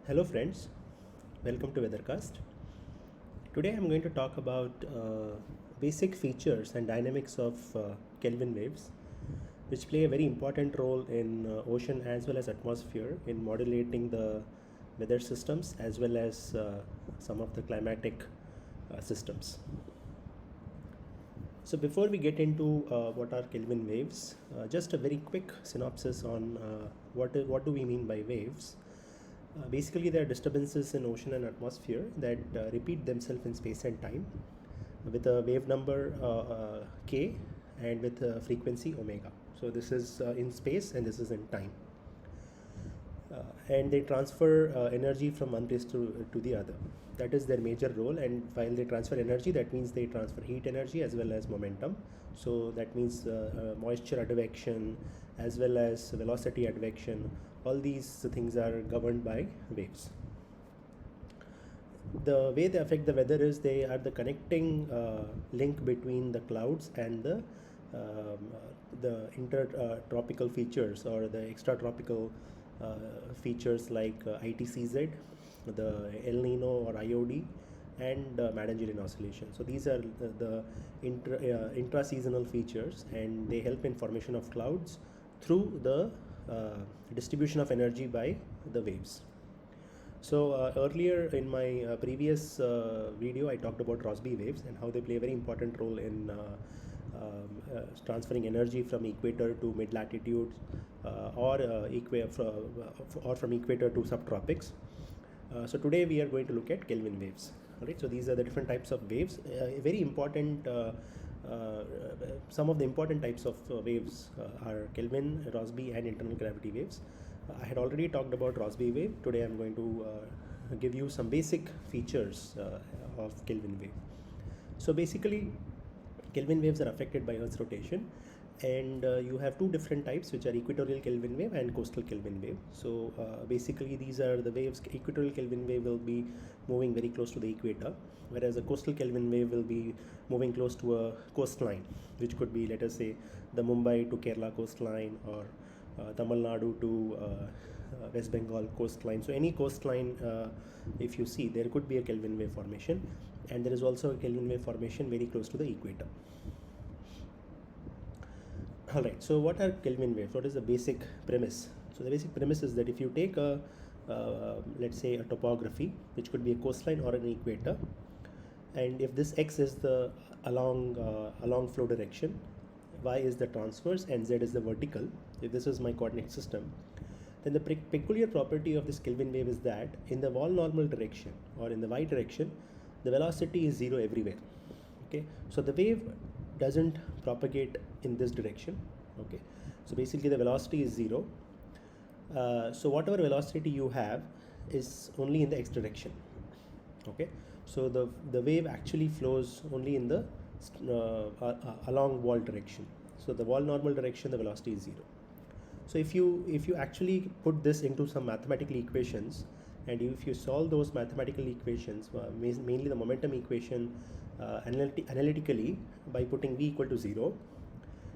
Hello friends, welcome to Weathercast. Today I'm going to talk about basic features and dynamics of Kelvin waves, which play a very important role in ocean as well as atmosphere in modulating the weather systems as well as some of the climatic systems. So before we get into what are Kelvin waves, just a very quick synopsis on what do we mean by waves. Basically, there are disturbances in ocean and atmosphere that repeat themselves in space and time with a wave number k and with a frequency omega. So this is in space and this is in time. And they transfer energy from one place to the other. That is their major role. And while they transfer energy, that means they transfer heat energy as well as momentum. So that means moisture advection as well as velocity advection. All these things are governed by waves. The way they affect the weather is they are the connecting link between the clouds and the intertropical features or the extratropical features like ITCZ, the El Nino or IOD, and Madden-Julian oscillation. So these are the intra-seasonal features, and they help in formation of clouds through the distribution of energy by the waves. So earlier in my previous video, I talked about Rossby waves and how they play a very important role in transferring energy from equator to mid latitudes or from equator to subtropics. So today we are going to look at Kelvin waves. Alright, so these are the different types of waves. Very important. Some of the important types of waves are Kelvin, Rossby, and internal gravity waves. I had already talked about Rossby wave. Today I'm going to give you some basic features of Kelvin wave. So basically, Kelvin waves are affected by Earth's rotation, and you have two different types, which are equatorial Kelvin wave and coastal Kelvin wave. So basically these are the waves. Equatorial Kelvin wave will be moving very close to the equator, whereas a coastal Kelvin wave will be moving close to a coastline, which could be, let us say, the Mumbai to Kerala coastline, or Tamil Nadu to West Bengal coastline. So any coastline, if you see, there could be a Kelvin wave formation, and there is also a Kelvin wave formation very close to the equator. Alright, so what are Kelvin waves? What is the basic premise? So the basic premise is that if you take a let's say a topography, which could be a coastline or an equator, and if this x is the along flow direction, y is the transverse, and z is the vertical, if this is my coordinate system, then the peculiar property of this Kelvin wave is that in the wall normal direction or in the y direction, the velocity is zero everywhere. Okay, so the wave doesn't propagate in this direction. Okay, so basically the velocity is zero. So whatever velocity you have is only in the x direction. Okay, so the wave actually flows only in the along wall direction. So the wall normal direction, the velocity is zero. So if you actually put this into some mathematical equations, and if you solve those mathematical equations, mainly the momentum equation, analytically by putting v equal to 0,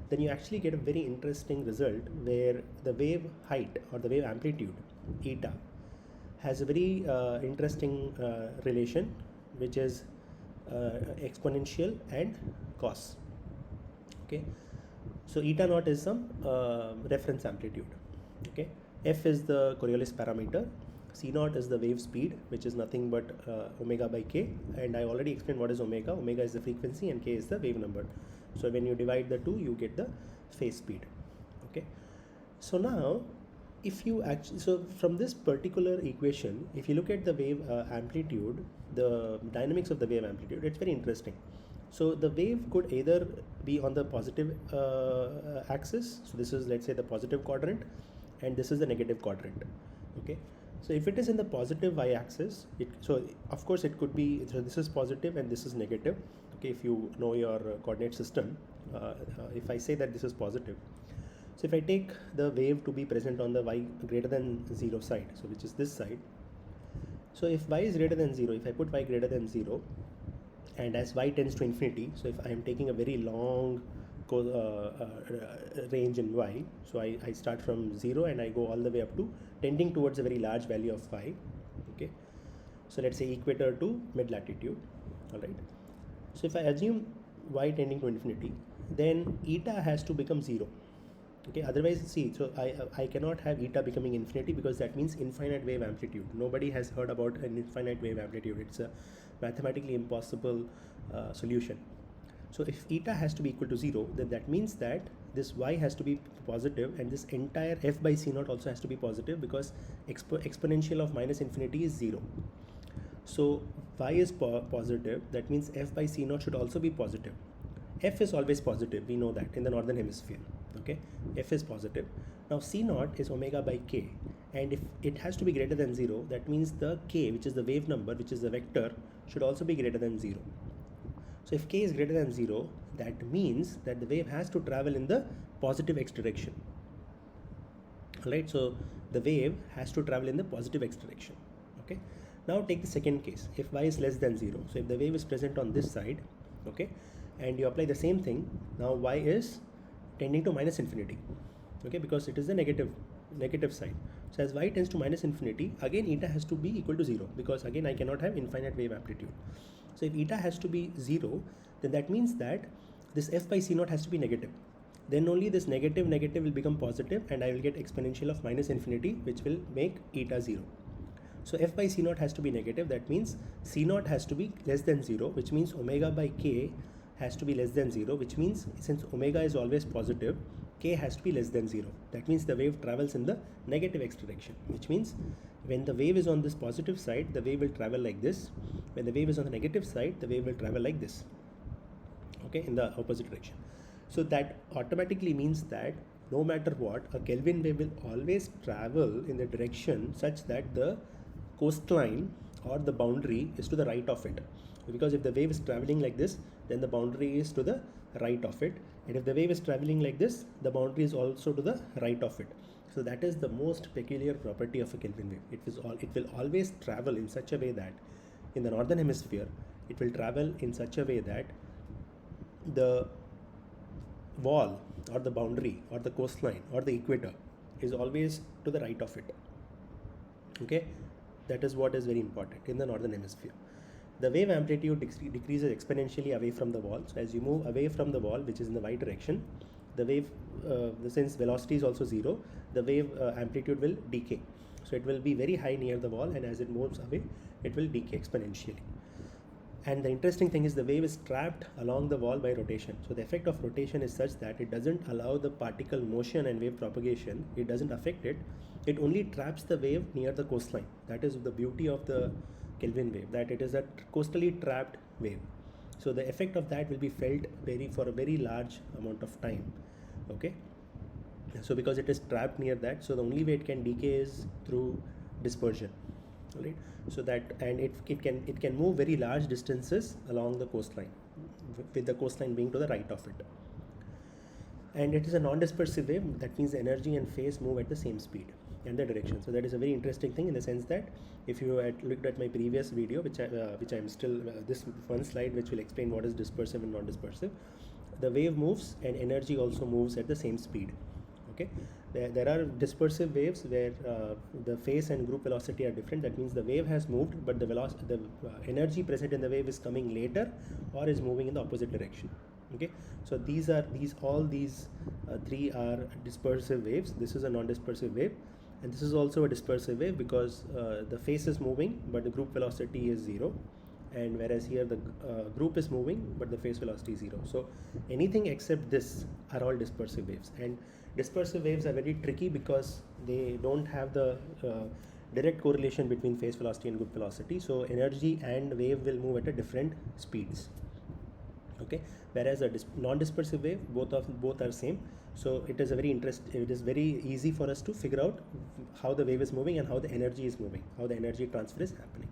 then you actually get a very interesting result where the wave height or the wave amplitude eta has a very interesting relation, which is exponential and cos. Okay, so eta naught is some reference amplitude. Okay, f is the Coriolis parameter, c naught is the wave speed, which is nothing but omega by k, and I already explained what is omega. Omega is the frequency and k is the wave number. So when you divide the two, you get the phase speed. Okay, so now if you actually, so from this particular equation, if you look at the wave amplitude, the dynamics of the wave amplitude, it's very interesting. So the wave could either be on the positive axis, so this is, let's say, the positive quadrant, and this is the negative quadrant. Okay, so if it is in the positive y-axis, so of course it could be, so this is positive and this is negative. Okay, if you know your coordinate system, if I say that this is positive, so if I take the wave to be present on the y greater than 0 side, so which is this side, so if y is greater than 0, if I put y greater than 0, and as y tends to infinity, so if I am taking a very long range in y, so I start from 0 and I go all the way up to tending towards a very large value of y. Okay, so let's say equator to mid latitude. All right, so if I assume y tending to infinity, then eta has to become 0. Okay, otherwise, see, so I cannot have eta becoming infinity, because that means infinite wave amplitude. Nobody has heard about an infinite wave amplitude. It's a mathematically impossible solution. So if eta has to be equal to 0, then that means that this y has to be positive, and this entire f by c naught also has to be positive, because exponential of minus infinity is 0. So y is positive, that means f by c naught should also be positive. F is always positive, we know that in the northern hemisphere. Okay, f is positive. Now c naught is omega by k, and if it has to be greater than 0, that means the k, which is the wave number, which is the vector, should also be greater than 0. So if k is greater than 0, that means that the wave has to travel in the positive x direction. Alright, so the wave has to travel in the positive x direction. Okay, now take the second case. If y is less than 0, so if the wave is present on this side, okay, and you apply the same thing, now y is tending to minus infinity, okay, because it is the negative side. So as y tends to minus infinity, again eta has to be equal to 0, because again I cannot have infinite wave amplitude. So if eta has to be 0, then that means that this f by c naught has to be negative. Then only this negative will become positive, and I will get exponential of minus infinity, which will make eta 0. So f by c naught has to be negative. That means c naught has to be less than 0, which means omega by k has to be less than 0, which means since omega is always positive, k has to be less than 0. That means the wave travels in the negative x direction, which means when the wave is on this positive side, the wave will travel like this. When the wave is on the negative side, the wave will travel like this, okay, in the opposite direction. So that automatically means that no matter what, a Kelvin wave will always travel in the direction such that the coastline or the boundary is to the right of it. Because if the wave is traveling like this, then the boundary is to the right of it, and if the wave is traveling like this, the boundary is also to the right of it. So that is the most peculiar property of a Kelvin wave. It will always travel in such a way that in the northern hemisphere, it will travel in such a way that the wall or the boundary or the coastline or the equator is always to the right of it. Okay, that is what is very important in the northern hemisphere. The wave amplitude decreases exponentially away from the wall. So as you move away from the wall, which is in the y direction, the wave, since velocity is also 0, the wave amplitude will decay. So it will be very high near the wall, and as it moves away, it will decay exponentially. And the interesting thing is the wave is trapped along the wall by rotation. So the effect of rotation is such that it doesn't allow the particle motion and wave propagation. It doesn't affect it. It only traps the wave near the coastline. That is the beauty of the Kelvin wave, that it is a coastally trapped wave. So the effect of that will be felt for a very large amount of time. Okay. So because it is trapped near that, so the only way it can decay is through dispersion. Right, so that, and it can move very large distances along the coastline, with the coastline being to the right of it. And it is a non-dispersive wave. That means the energy and phase move at the same speed and the direction. So that is a very interesting thing, in the sense that if you had looked at my previous video, which I'm still this one slide which will explain what is dispersive and non-dispersive, the wave moves and energy also moves at the same speed. Okay, there are dispersive waves where the phase and group velocity are different. That means the wave has moved, but the energy present in the wave is coming later or is moving in the opposite direction. Okay, so all these three are dispersive waves. This is a non-dispersive wave, and this is also a dispersive wave, because the phase is moving but the group velocity is 0, and whereas here the group is moving but the phase velocity is 0. So anything except this are all dispersive waves, and dispersive waves are very tricky because they don't have the direct correlation between phase velocity and group velocity. So energy and wave will move at different speeds. Okay, whereas a non-dispersive wave, both are same. So it is very easy for us to figure out how the wave is moving and how the energy is moving, how the energy transfer is happening.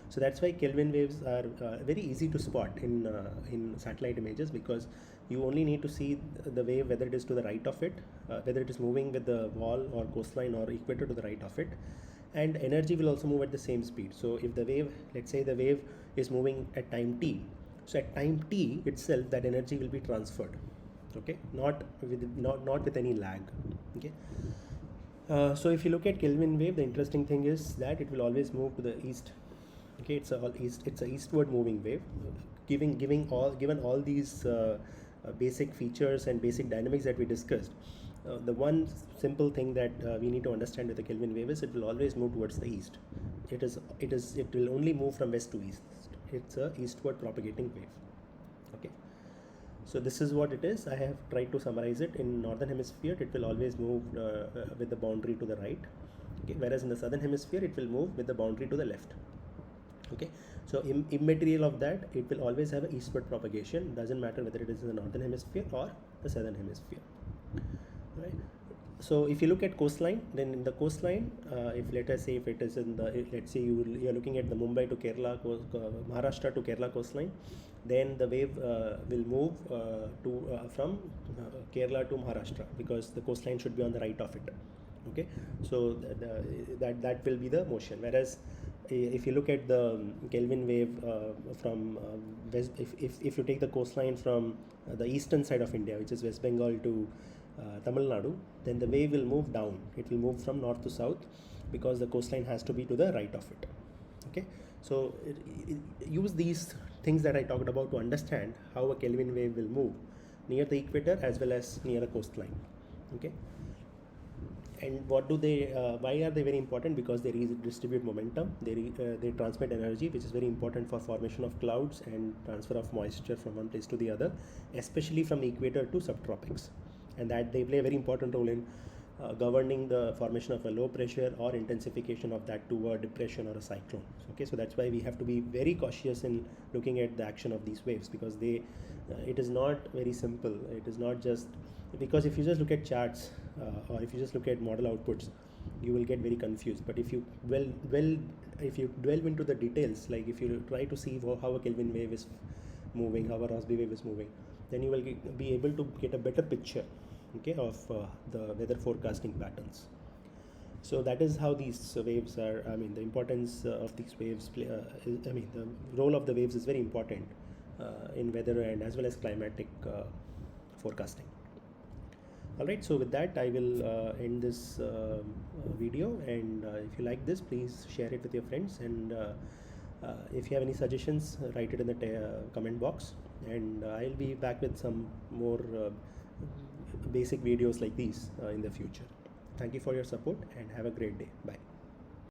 So that's why Kelvin waves are very easy to spot in satellite images, because you only need to see the wave, whether it is to the right of it, whether it is moving with the wall or coastline or equator to the right of it, and energy will also move at the same speed. So if the wave, let's say the wave is moving at time t, so at time t itself that energy will be transferred. Okay, not with any lag. Okay, So if you look at Kelvin wave, the interesting thing is that it will always move to the east. Okay, it's a eastward moving wave, given all these basic features and basic dynamics that we discussed. The one simple thing that we need to understand with the Kelvin wave is it will always move towards the east. It will only move from west to east. It's a eastward propagating wave. Okay. So this is what it is. I have tried to summarize it. In northern hemisphere, it will always move with the boundary to the right. Okay. Whereas in the southern hemisphere, it will move with the boundary to the left. Okay. So immaterial of that, it will always have an eastward propagation. Doesn't matter whether it is in the northern hemisphere or the southern hemisphere. Right. So if you look at coastline, then in the coastline, if let us say if it is in the, let's say you are looking at the Mumbai to Kerala, Maharashtra to Kerala coastline, then the wave will move from Kerala to Maharashtra, because the coastline should be on the right of it. Okay, so that will be the motion. Whereas if you look at the Kelvin wave from west, if you take the coastline from the eastern side of India, which is West Bengal to Tamil Nadu, then the wave will move down. It will move from north to south, because the coastline has to be to the right of it. Okay, so use these things that I talked about to understand how a Kelvin wave will move near the equator as well as near the coastline. Okay, and what do they? Why are they very important? Because they redistribute momentum. They transmit energy, which is very important for formation of clouds and transfer of moisture from one place to the other, especially from the equator to subtropics, and that they play a very important role in governing the formation of a low pressure or intensification of that to a depression or a cyclone. Okay, so that's why we have to be very cautious in looking at the action of these waves, because it is not very simple. It is not just, because if you just look at charts or if you just look at model outputs, you will get very confused. But if you delve into the details, like if you try to see how a Kelvin wave is moving, how a Rossby wave is moving, then you will be able to get a better picture, okay, of the weather forecasting patterns. So that is how these waves are. I mean, the importance of these waves play. The role of the waves is very important in weather and as well as climatic forecasting. Alright, so with that I will end this video, and if you like this, please share it with your friends, and if you have any suggestions, write it in the comment box, and I'll be back with some more basic videos like these in the future. Thank you for your support, and have a great day. Bye.